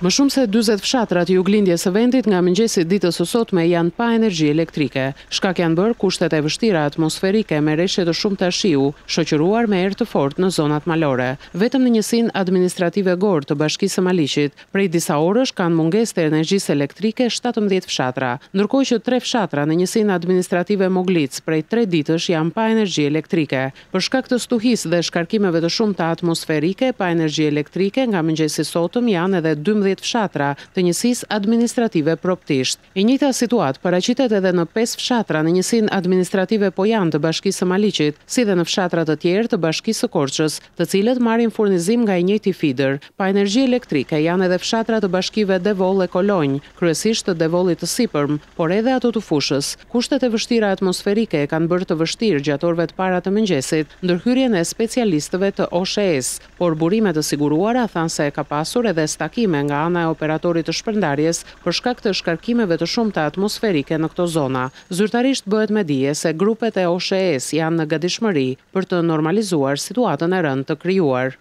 Më shumë se 40 fshatrat juglindjes së vendit nga mëngjesi ditës së sotme janë pa energji elektrike. Shkak janë bërë kushtet e vështira atmosferike me reshje të shumta shiu, shoqëruar me erë të fortë në zonat malore. Vetëm në njësinë administrative Gorë të Bashkisë së Maliqit, prej disa orësh kanë mungesë të energjisë elektrike 17 fshatra, ndërkohë që 3 fshatra në njësinë administrative Moglic prej 3 ditësh janë pa energji elektrike. Për shkak të stuhisë dhe shkarkimeve të shumta atmosferike, pa energji elektrike nga mëngjesi sotëm janë edhe 12 fshatra të njësisë administrative Proptisht. E njëjta situatë paraqitet edhe në 5 fshatra në njësinë administrative Pojan të Bashkisë së Maliqit, si dhe në fshatra të tjerë të Bashkisë së Korçës, të cilët marrin furnizim nga i njëjti fider. Pa energji elektrike janë edhe fshatra të bashkive Devoll e Kolonj, kryesisht të Devollit të Sipërm, por edhe ato të Fushës. Kushtet e vështira atmosferike e kanë bërë të vështirë gjatë orëve të para të mëngjesit ndërhyrjen e specialistëve të OSHE-s, por burimet të siguruara thanë se ka pasur edhe stakime nga ana e operatorit të shpërndarjes për shkak të shkarkimeve të shumta atmosferike në këto zona. Zyrtarisht bëhet me dije se grupet e OSHE-s janë në gatishmëri për të normalizuar situatën e rëndë të krijuar.